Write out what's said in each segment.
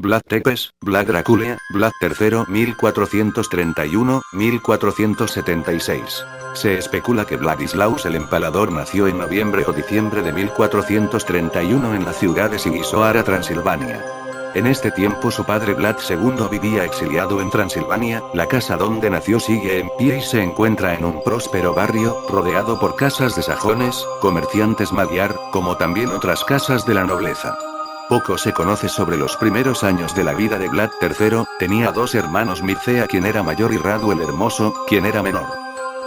Vlad Tepes, Vlad Drácula, Vlad III 1431-1476. Se especula que Vladislaus el Empalador nació en noviembre o diciembre de 1431 en la ciudad de Sigisoara, Transilvania. En este tiempo su padre Vlad II vivía exiliado en Transilvania, la casa donde nació sigue en pie y se encuentra en un próspero barrio, rodeado por casas de sajones, comerciantes magyar, como también otras casas de la nobleza. Poco se conoce sobre los primeros años de la vida de Vlad III, tenía dos hermanos, Mircea quien era mayor y Radu el Hermoso, quien era menor.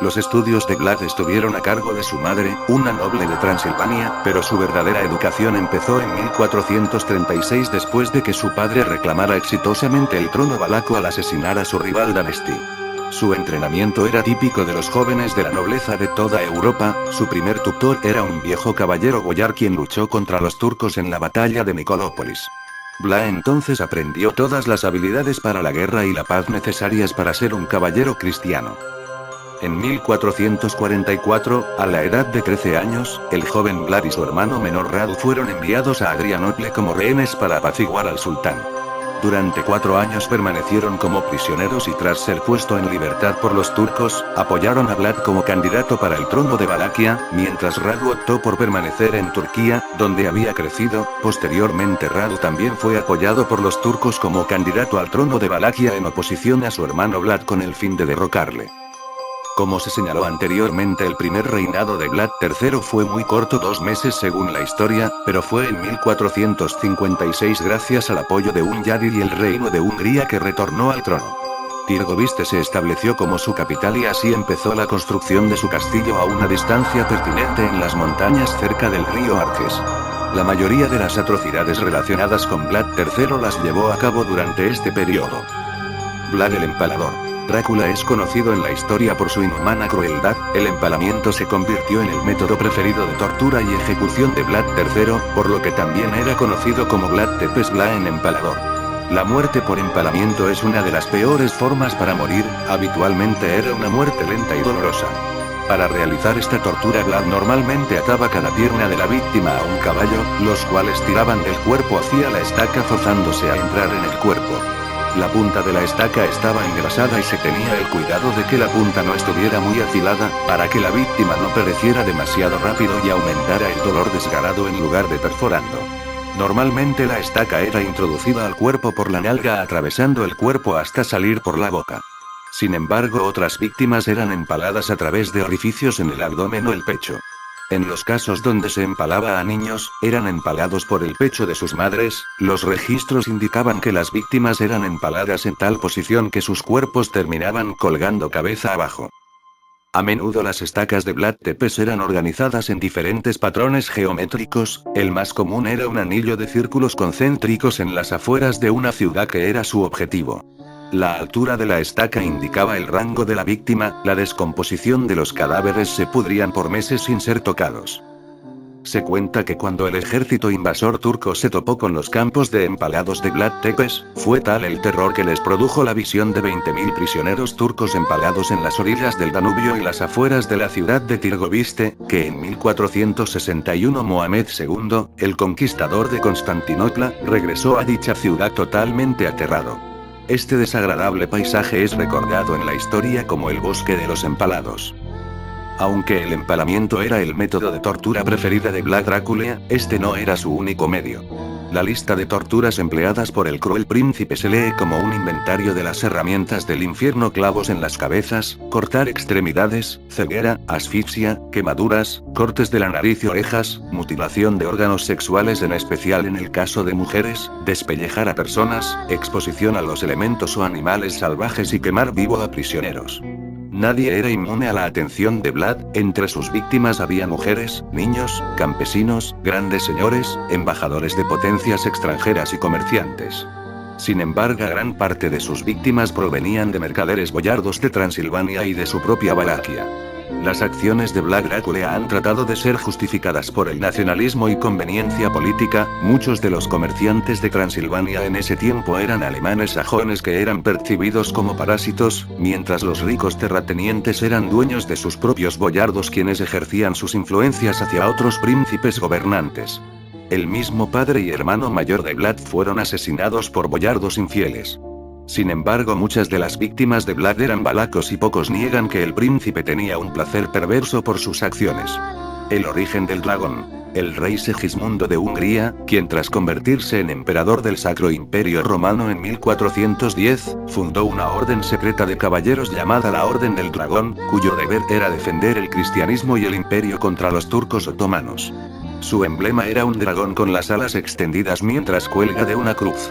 Los estudios de Vlad estuvieron a cargo de su madre, una noble de Transilvania, pero su verdadera educación empezó en 1436 después de que su padre reclamara exitosamente el trono valaco al asesinar a su rival Danesti. Su entrenamiento era típico de los jóvenes de la nobleza de toda Europa, su primer tutor era un viejo caballero boyar quien luchó contra los turcos en la batalla de Nicolópolis. Vlad entonces aprendió todas las habilidades para la guerra y la paz necesarias para ser un caballero cristiano. En 1444, a la edad de 13 años, el joven Vlad y su hermano menor Radu fueron enviados a Adrianople como rehenes para apaciguar al sultán. Durante 4 años permanecieron como prisioneros y tras ser puesto en libertad por los turcos, apoyaron a Vlad como candidato para el trono de Valaquia, mientras Radu optó por permanecer en Turquía, donde había crecido. Posteriormente Radu también fue apoyado por los turcos como candidato al trono de Valaquia en oposición a su hermano Vlad con el fin de derrocarle. Como se señaló anteriormente, el primer reinado de Vlad III fue muy corto, 2 meses según la historia, pero fue en 1456 gracias al apoyo de un Yadir y el reino de Hungría que retornó al trono. Tirgoviste se estableció como su capital y así empezó la construcción de su castillo a una distancia pertinente en las montañas cerca del río Arges. La mayoría de las atrocidades relacionadas con Vlad III las llevó a cabo durante este periodo. Vlad el Empalador. Drácula es conocido en la historia por su inhumana crueldad. El empalamiento se convirtió en el método preferido de tortura y ejecución de Vlad III, por lo que también era conocido como Vlad Tepes, Vlad el Empalador. La muerte por empalamiento es una de las peores formas para morir, habitualmente era una muerte lenta y dolorosa. Para realizar esta tortura Vlad normalmente ataba cada pierna de la víctima a un caballo, los cuales tiraban del cuerpo hacia la estaca forzándose a entrar en el cuerpo. La punta de la estaca estaba engrasada y se tenía el cuidado de que la punta no estuviera muy afilada, para que la víctima no pereciera demasiado rápido y aumentara el dolor desgarrado en lugar de perforando. Normalmente la estaca era introducida al cuerpo por la nalga atravesando el cuerpo hasta salir por la boca. Sin embargo, otras víctimas eran empaladas a través de orificios en el abdomen o el pecho. En los casos donde se empalaba a niños, eran empalados por el pecho de sus madres. Los registros indicaban que las víctimas eran empaladas en tal posición que sus cuerpos terminaban colgando cabeza abajo. A menudo las estacas de Vlad Tepes eran organizadas en diferentes patrones geométricos, el más común era un anillo de círculos concéntricos en las afueras de una ciudad que era su objetivo. La altura de la estaca indicaba el rango de la víctima, la descomposición de los cadáveres se pudrían por meses sin ser tocados. Se cuenta que cuando el ejército invasor turco se topó con los campos de empalados de Vlad Tepes, fue tal el terror que les produjo la visión de 20.000 prisioneros turcos empalados en las orillas del Danubio y las afueras de la ciudad de Tirgoviste, que en 1461 Mohamed II, el conquistador de Constantinopla, regresó a dicha ciudad totalmente aterrado. Este desagradable paisaje es recordado en la historia como el bosque de los empalados. Aunque el empalamiento era el método de tortura preferida de Vlad Drácula, este no era su único medio. La lista de torturas empleadas por el cruel príncipe se lee como un inventario de las herramientas del infierno: clavos en las cabezas, cortar extremidades, ceguera, asfixia, quemaduras, cortes de la nariz y orejas, mutilación de órganos sexuales en especial en el caso de mujeres, despellejar a personas, exposición a los elementos o animales salvajes y quemar vivo a prisioneros. Nadie era inmune a la atención de Vlad, entre sus víctimas había mujeres, niños, campesinos, grandes señores, embajadores de potencias extranjeras y comerciantes. Sin embargo, gran parte de sus víctimas provenían de mercaderes boyardos de Transilvania y de su propia Valaquia. Las acciones de Vlad Drácula han tratado de ser justificadas por el nacionalismo y conveniencia política. Muchos de los comerciantes de Transilvania en ese tiempo eran alemanes sajones que eran percibidos como parásitos, mientras los ricos terratenientes eran dueños de sus propios boyardos quienes ejercían sus influencias hacia otros príncipes gobernantes. El mismo padre y hermano mayor de Vlad fueron asesinados por boyardos infieles. Sin embargo, muchas de las víctimas de Vlad eran valacos y pocos niegan que el príncipe tenía un placer perverso por sus acciones. El origen del dragón. El rey Segismundo de Hungría, quien tras convertirse en emperador del Sacro Imperio Romano en 1410, fundó una orden secreta de caballeros llamada la Orden del Dragón, cuyo deber era defender el cristianismo y el imperio contra los turcos otomanos. Su emblema era un dragón con las alas extendidas mientras cuelga de una cruz.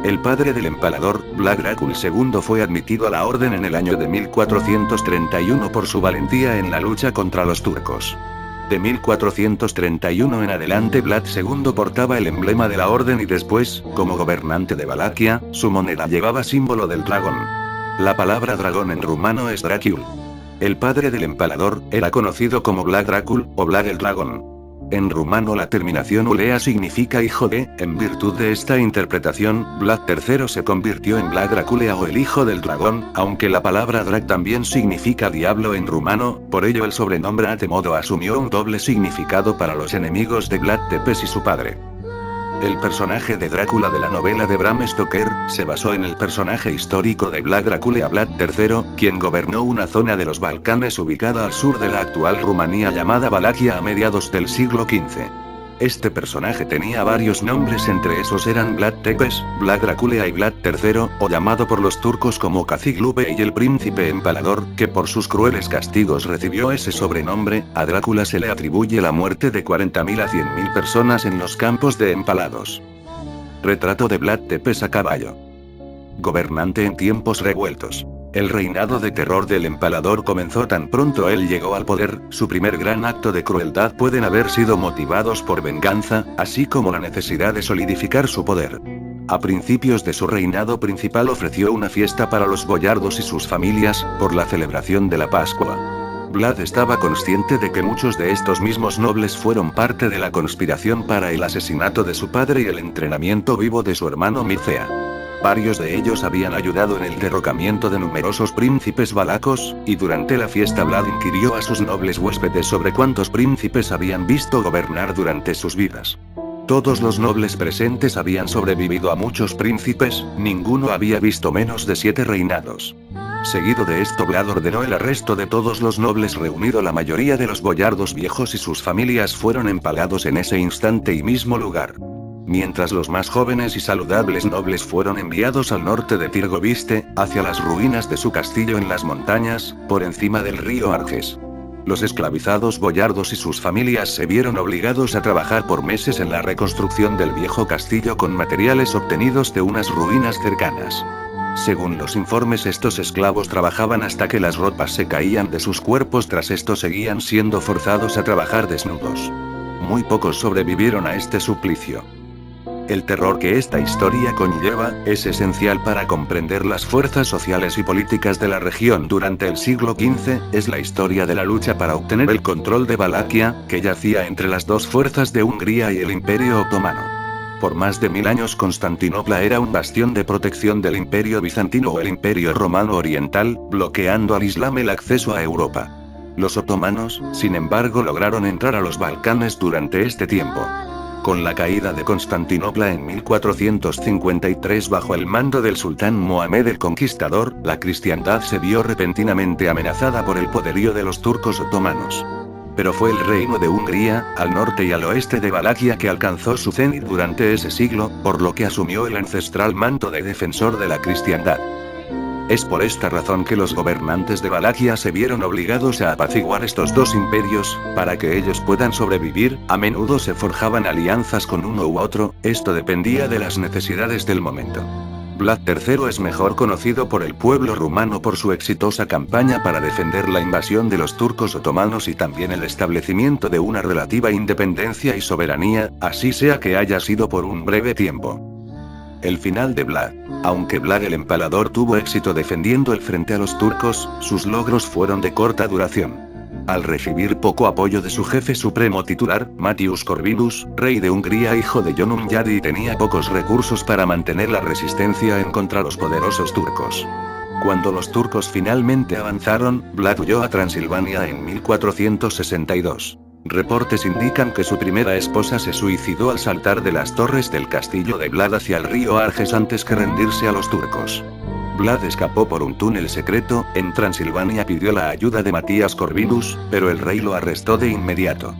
El padre del empalador, Vlad Drácul II, fue admitido a la orden en el año de 1431 por su valentía en la lucha contra los turcos. De 1431 en adelante Vlad II portaba el emblema de la orden y después, como gobernante de Valaquia, su moneda llevaba símbolo del dragón. La palabra dragón en rumano es Drácul. El padre del empalador era conocido como Vlad Drácul, o Vlad el dragón. En rumano la terminación ulea significa hijo de. En virtud de esta interpretación, Vlad III se convirtió en Vlad Dráculea o el hijo del dragón, aunque la palabra drag también significa diablo en rumano, por ello el sobrenombre de modo asumió un doble significado para los enemigos de Vlad Tepes y su padre. El personaje de Drácula de la novela de Bram Stoker se basó en el personaje histórico de Vlad Drácula Vlad III, quien gobernó una zona de los Balcanes ubicada al sur de la actual Rumanía llamada Valaquia a mediados del siglo XV. Este personaje tenía varios nombres, entre esos eran Vlad Tepes, Vlad Drácula y Vlad III, o llamado por los turcos como Cacique y el príncipe empalador, que por sus crueles castigos recibió ese sobrenombre. A Drácula se le atribuye la muerte de 40.000 a 100.000 personas en los campos de empalados. Retrato de Vlad Tepes a caballo. Gobernante en tiempos revueltos. El reinado de terror del empalador comenzó tan pronto él llegó al poder. Su primer gran acto de crueldad pueden haber sido motivados por venganza, así como la necesidad de solidificar su poder. A principios de su reinado principal ofreció una fiesta para los boyardos y sus familias, por la celebración de la Pascua. Vlad estaba consciente de que muchos de estos mismos nobles fueron parte de la conspiración para el asesinato de su padre y el entrenamiento vivo de su hermano Mircea. Varios de ellos habían ayudado en el derrocamiento de numerosos príncipes valacos, y durante la fiesta Vlad inquirió a sus nobles huéspedes sobre cuántos príncipes habían visto gobernar durante sus vidas. Todos los nobles presentes habían sobrevivido a muchos príncipes, ninguno había visto menos de 7 reinados. Seguido de esto Vlad ordenó el arresto de todos los nobles reunido. La mayoría de los boyardos viejos y sus familias fueron empalados en ese instante y mismo lugar. Mientras los más jóvenes y saludables nobles fueron enviados al norte de Tirgoviste, hacia las ruinas de su castillo en las montañas, por encima del río Arges. Los esclavizados boyardos y sus familias se vieron obligados a trabajar por meses en la reconstrucción del viejo castillo con materiales obtenidos de unas ruinas cercanas. Según los informes, estos esclavos trabajaban hasta que las ropas se caían de sus cuerpos. Tras esto seguían siendo forzados a trabajar desnudos. Muy pocos sobrevivieron a este suplicio. El terror que esta historia conlleva, es esencial para comprender las fuerzas sociales y políticas de la región durante el siglo XV, es la historia de la lucha para obtener el control de Valaquia, que yacía entre las dos fuerzas de Hungría y el Imperio Otomano. Por más de 1000 años Constantinopla era un bastión de protección del Imperio Bizantino o el Imperio Romano Oriental, bloqueando al Islam el acceso a Europa. Los otomanos, sin embargo, lograron entrar a los Balcanes durante este tiempo. Con la caída de Constantinopla en 1453 bajo el mando del sultán Mohamed el Conquistador, la cristiandad se vio repentinamente amenazada por el poderío de los turcos otomanos. Pero fue el reino de Hungría, al norte y al oeste de Valaquia, que alcanzó su cenit durante ese siglo, por lo que asumió el ancestral manto de defensor de la cristiandad. Es por esta razón que los gobernantes de Valaquia se vieron obligados a apaciguar estos dos imperios. Para que ellos puedan sobrevivir, a menudo se forjaban alianzas con uno u otro, esto dependía de las necesidades del momento. Vlad III es mejor conocido por el pueblo rumano por su exitosa campaña para defender la invasión de los turcos otomanos y también el establecimiento de una relativa independencia y soberanía, así sea que haya sido por un breve tiempo. El final de Vlad. Aunque Vlad el Empalador tuvo éxito defendiendo el frente a los turcos, sus logros fueron de corta duración. Al recibir poco apoyo de su jefe supremo titular, Matius Corvinus, rey de Hungría hijo de Jon Umjadi, tenía pocos recursos para mantener la resistencia en contra los poderosos turcos. Cuando los turcos finalmente avanzaron, Vlad huyó a Transilvania en 1462. Reportes indican que su primera esposa se suicidó al saltar de las torres del castillo de Vlad hacia el río Arges antes que rendirse a los turcos. Vlad escapó por un túnel secreto, en Transilvania pidió la ayuda de Matías Corvinus, pero el rey lo arrestó de inmediato.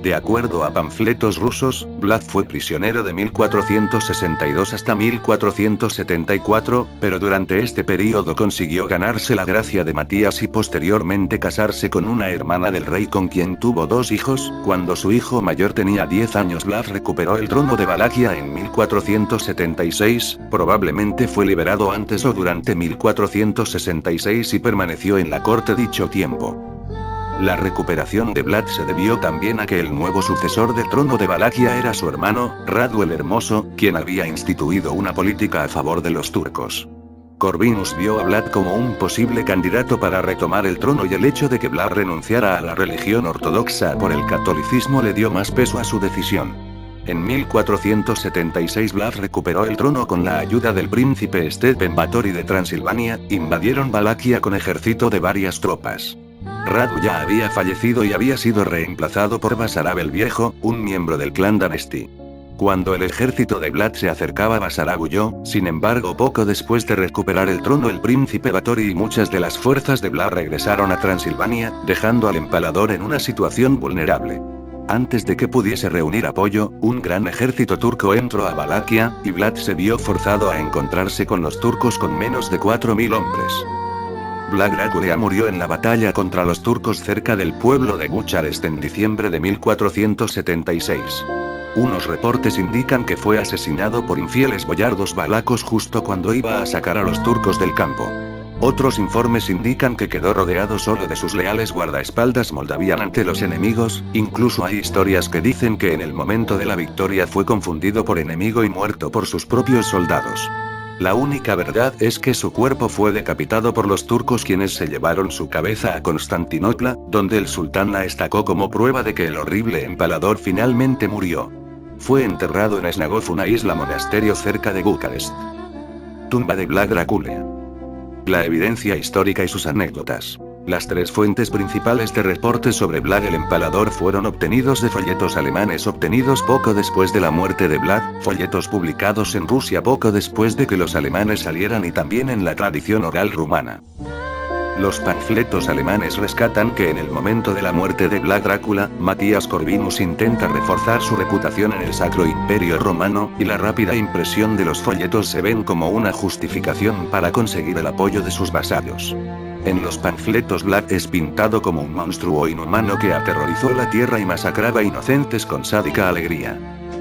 De acuerdo a panfletos rusos, Vlad fue prisionero de 1462 hasta 1474, pero durante este período consiguió ganarse la gracia de Matías y posteriormente casarse con una hermana del rey con quien tuvo 2 hijos. Cuando su hijo mayor tenía 10 años, Vlad recuperó el trono de Valaquia en 1476, probablemente fue liberado antes o durante 1466 y permaneció en la corte dicho tiempo. La recuperación de Vlad se debió también a que el nuevo sucesor del trono de Valaquia era su hermano, Radu el Hermoso, quien había instituido una política a favor de los turcos. Corvinus vio a Vlad como un posible candidato para retomar el trono y el hecho de que Vlad renunciara a la religión ortodoxa por el catolicismo le dio más peso a su decisión. En 1476 Vlad recuperó el trono con la ayuda del príncipe Stepen Batory de Transilvania, invadieron Valaquia con ejército de varias tropas. Radu ya había fallecido y había sido reemplazado por Basarab el Viejo, un miembro del clan Danesti. Cuando el ejército de Vlad se acercaba, Basarab huyó. Sin embargo, poco después de recuperar el trono, el príncipe Batory y muchas de las fuerzas de Vlad regresaron a Transilvania, dejando al empalador en una situación vulnerable. Antes de que pudiese reunir apoyo, un gran ejército turco entró a Valaquia, y Vlad se vio forzado a encontrarse con los turcos con menos de 4000 hombres. Vlad Drácula murió en la batalla contra los turcos cerca del pueblo de Bucharest en diciembre de 1476. Unos reportes indican que fue asesinado por infieles boyardos valacos justo cuando iba a sacar a los turcos del campo. Otros informes indican que quedó rodeado solo de sus leales guardaespaldas moldavian ante los enemigos. Incluso hay historias que dicen que en el momento de la victoria fue confundido por enemigo y muerto por sus propios soldados. La única verdad es que su cuerpo fue decapitado por los turcos, quienes se llevaron su cabeza a Constantinopla, donde el sultán la estacó como prueba de que el horrible empalador finalmente murió. Fue enterrado en Snagov, una isla monasterio cerca de Bucarest. Tumba de Vlad Drácula. La evidencia histórica y sus anécdotas. Las 3 fuentes principales de reportes sobre Vlad el Empalador fueron obtenidos de folletos alemanes obtenidos poco después de la muerte de Vlad, folletos publicados en Rusia poco después de que los alemanes salieran y también en la tradición oral rumana. Los panfletos alemanes rescatan que en el momento de la muerte de Vlad Drácula, Matías Corvinus intenta reforzar su reputación en el Sacro Imperio Romano, y la rápida impresión de los folletos se ven como una justificación para conseguir el apoyo de sus vasallos. En los panfletos Vlad es pintado como un monstruo inhumano que aterrorizó la tierra y masacraba inocentes con sádica alegría.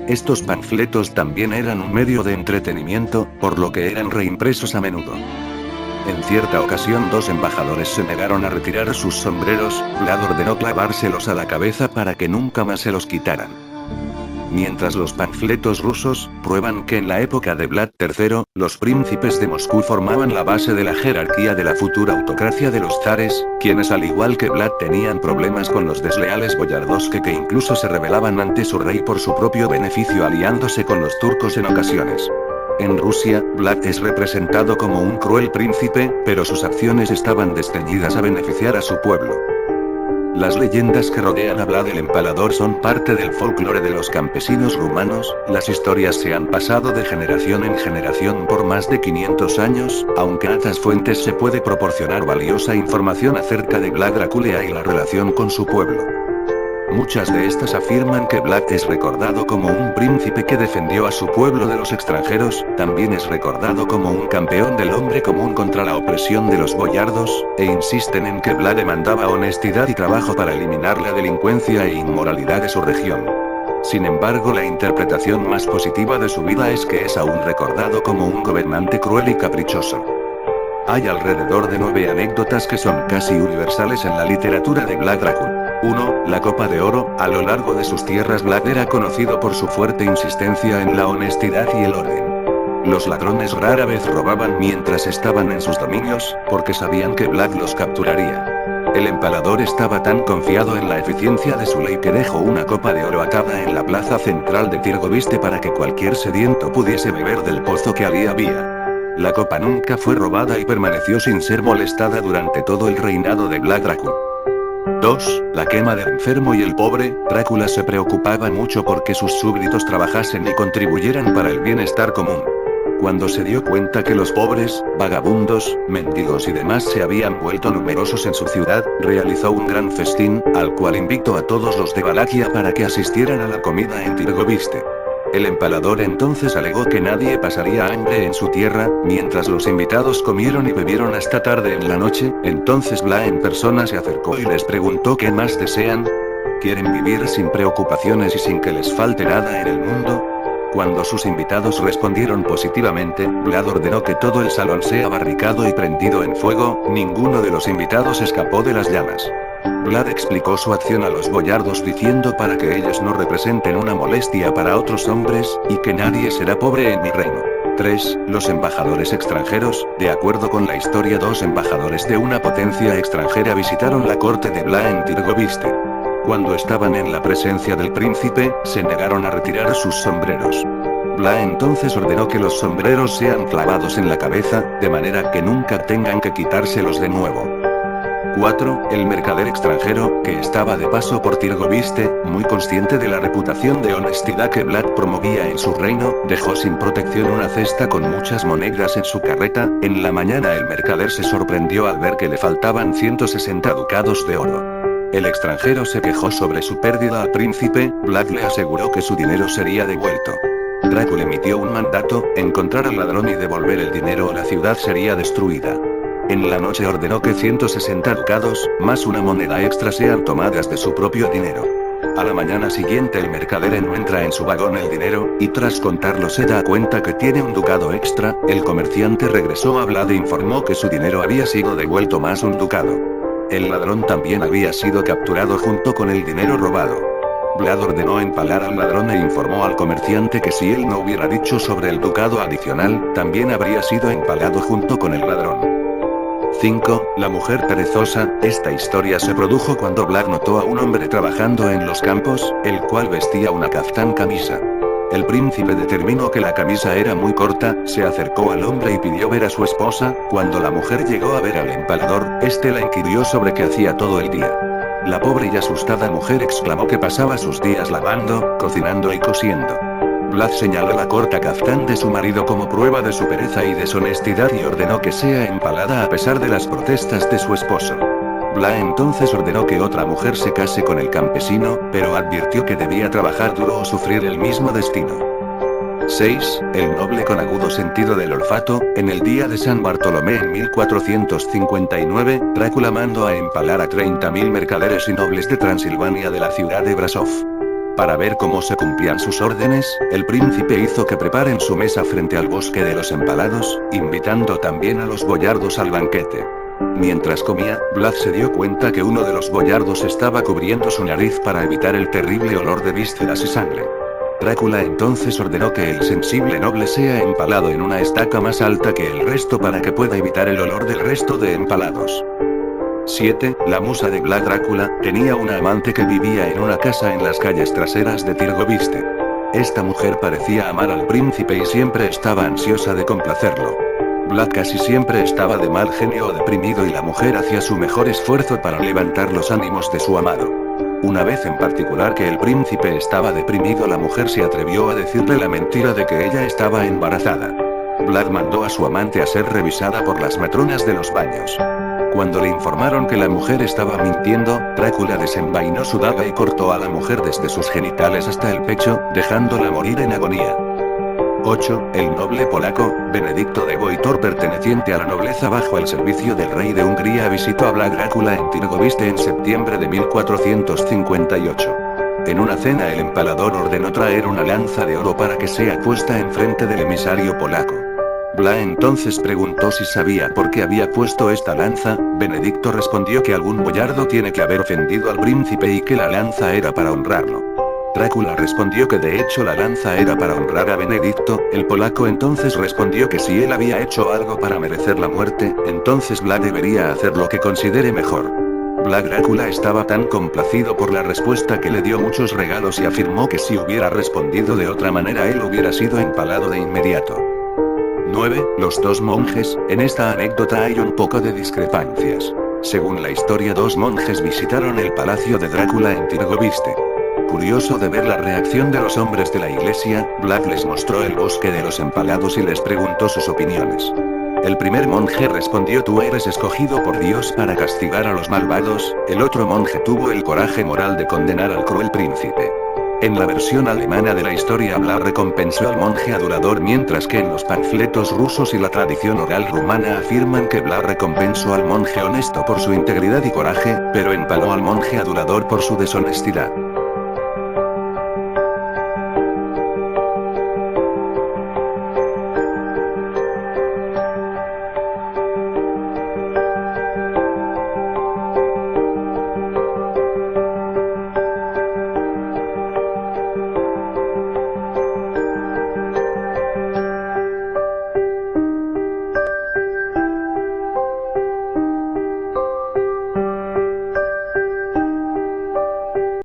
Estos panfletos también eran un medio de entretenimiento, por lo que eran reimpresos a menudo. En cierta ocasión 2 embajadores se negaron a retirar sus sombreros. Vlad ordenó clavárselos a la cabeza para que nunca más se los quitaran. Mientras los panfletos rusos prueban que en la época de Vlad III, los príncipes de Moscú formaban la base de la jerarquía de la futura autocracia de los zares, quienes al igual que Vlad tenían problemas con los desleales boyardos que incluso se rebelaban ante su rey por su propio beneficio, aliándose con los turcos en ocasiones. En Rusia, Vlad es representado como un cruel príncipe, pero sus acciones estaban desteñidas a beneficiar a su pueblo. Las leyendas que rodean a Vlad el Empalador son parte del folclore de los campesinos rumanos. Las historias se han pasado de generación en generación por más de 500 años, aunque en estas fuentes se puede proporcionar valiosa información acerca de Vlad Drácula y la relación con su pueblo. Muchas de estas afirman que Vlad es recordado como un príncipe que defendió a su pueblo de los extranjeros, también es recordado como un campeón del hombre común contra la opresión de los boyardos, e insisten en que Vlad demandaba honestidad y trabajo para eliminar la delincuencia e inmoralidad de su región. Sin embargo, la interpretación más positiva de su vida es que es aún recordado como un gobernante cruel y caprichoso. Hay alrededor de 9 anécdotas que son casi universales en la literatura de Vlad Drácula. 1. La Copa de Oro. A lo largo de sus tierras Vlad era conocido por su fuerte insistencia en la honestidad y el orden. Los ladrones rara vez robaban mientras estaban en sus dominios, porque sabían que Vlad los capturaría. El empalador estaba tan confiado en la eficiencia de su ley que dejó una copa de oro atada en la plaza central de Tirgoviste para que cualquier sediento pudiese beber del pozo que allí había. La copa nunca fue robada y permaneció sin ser molestada durante todo el reinado de Vlad Drácula. 2. La quema del enfermo y el pobre. Drácula se preocupaba mucho porque sus súbditos trabajasen y contribuyeran para el bienestar común. Cuando se dio cuenta que los pobres, vagabundos, mendigos y demás se habían vuelto numerosos en su ciudad, realizó un gran festín, al cual invitó a todos los de Valaquia para que asistieran a la comida en Tirgoviste. El empalador entonces alegó que nadie pasaría hambre en su tierra, mientras los invitados comieron y bebieron hasta tarde en la noche. Entonces Bla en persona se acercó y les preguntó qué más desean. ¿Quieren vivir sin preocupaciones y sin que les falte nada en el mundo? Cuando sus invitados respondieron positivamente, Vlad ordenó que todo el salón sea barricado y prendido en fuego. Ninguno de los invitados escapó de las llamas. Vlad explicó su acción a los boyardos diciendo para que ellos no representen una molestia para otros hombres, y que nadie será pobre en mi reino. 3. Los embajadores extranjeros. De acuerdo con la historia, 2 embajadores de una potencia extranjera visitaron la corte de Bla en Tirgoviste. Cuando estaban en la presencia del príncipe, se negaron a retirar sus sombreros. Bla entonces ordenó que los sombreros sean clavados en la cabeza, de manera que nunca tengan que quitárselos de nuevo. 4. El mercader extranjero, que estaba de paso por Tirgoviste, muy consciente de la reputación de honestidad que Vlad promovía en su reino, dejó sin protección una cesta con muchas monedas en su carreta. En la mañana el mercader se sorprendió al ver que le faltaban 160 ducados de oro. El extranjero se quejó sobre su pérdida al príncipe. Vlad le aseguró que su dinero sería devuelto. Drácula emitió un mandato: encontrar al ladrón y devolver el dinero o la ciudad sería destruida. En la noche ordenó que 160 ducados, más una moneda extra, sean tomadas de su propio dinero. A la mañana siguiente el mercader encuentra en su vagón el dinero, y tras contarlo se da cuenta que tiene un ducado extra. El comerciante regresó a Vlad e informó que su dinero había sido devuelto más un ducado. El ladrón también había sido capturado junto con el dinero robado. Vlad ordenó empalar al ladrón e informó al comerciante que si él no hubiera dicho sobre el ducado adicional, también habría sido empalado junto con el ladrón. 5. La mujer perezosa. Esta historia se produjo cuando Vlad notó a un hombre trabajando en los campos, el cual vestía una caftán camisa. El príncipe determinó que la camisa era muy corta, se acercó al hombre y pidió ver a su esposa. Cuando la mujer llegó a ver al empalador, este la inquirió sobre qué hacía todo el día. La pobre y asustada mujer exclamó que pasaba sus días lavando, cocinando y cosiendo. Vlad señaló la corta caftán de su marido como prueba de su pereza y deshonestidad y ordenó que sea empalada a pesar de las protestas de su esposo. Vlad entonces ordenó que otra mujer se case con el campesino, pero advirtió que debía trabajar duro o sufrir el mismo destino. 6. El noble con agudo sentido del olfato. En el día de San Bartolomé en 1459, Drácula mandó a empalar a 30.000 mercaderes y nobles de Transilvania de la ciudad de Brasov. Para ver cómo se cumplían sus órdenes, el príncipe hizo que preparen su mesa frente al bosque de los empalados, invitando también a los boyardos al banquete. Mientras comía, Vlad se dio cuenta que uno de los boyardos estaba cubriendo su nariz para evitar el terrible olor de vísceras y sangre. Drácula entonces ordenó que el sensible noble sea empalado en una estaca más alta que el resto para que pueda evitar el olor del resto de empalados. 7. La musa de Vlad. Drácula tenía una amante que vivía en una casa en las calles traseras de Tirgoviste. Esta mujer parecía amar al príncipe y siempre estaba ansiosa de complacerlo. Vlad casi siempre estaba de mal genio o deprimido y la mujer hacía su mejor esfuerzo para levantar los ánimos de su amado. Una vez en particular que el príncipe estaba deprimido, la mujer se atrevió a decirle la mentira de que ella estaba embarazada. Vlad mandó a su amante a ser revisada por las matronas de los baños. Cuando le informaron que la mujer estaba mintiendo, Drácula desenvainó su daga y cortó a la mujer desde sus genitales hasta el pecho, dejándola morir en agonía. 8. El noble polaco, Benedicto de Wojtor, perteneciente a la nobleza bajo el servicio del rey de Hungría, visitó a Vlad Drácula en Tirgoviste en septiembre de 1458. En una cena el empalador ordenó traer una lanza de oro para que sea puesta enfrente del emisario polaco. Vlad entonces preguntó si sabía por qué había puesto esta lanza. Benedicto respondió que algún boyardo tiene que haber ofendido al príncipe y que la lanza era para honrarlo. Drácula respondió que de hecho la lanza era para honrar a Benedicto. El polaco entonces respondió que si él había hecho algo para merecer la muerte, entonces Vlad debería hacer lo que considere mejor. Vlad Drácula estaba tan complacido por la respuesta que le dio muchos regalos y afirmó que si hubiera respondido de otra manera él hubiera sido empalado de inmediato. 9. Los dos monjes. En esta anécdota hay un poco de discrepancias. Según la historia, dos monjes visitaron el palacio de Drácula en Tirgoviste. Curioso de ver la reacción de los hombres de la iglesia, Vlad les mostró el bosque de los empalados y les preguntó sus opiniones. El primer monje respondió: tú eres escogido por Dios para castigar a los malvados. El otro monje tuvo el coraje moral de condenar al cruel príncipe. En la versión alemana de la historia, Vlad recompensó al monje adulador, mientras que en los panfletos rusos y la tradición oral rumana afirman que Vlad recompensó al monje honesto por su integridad y coraje, pero empaló al monje adulador por su deshonestidad.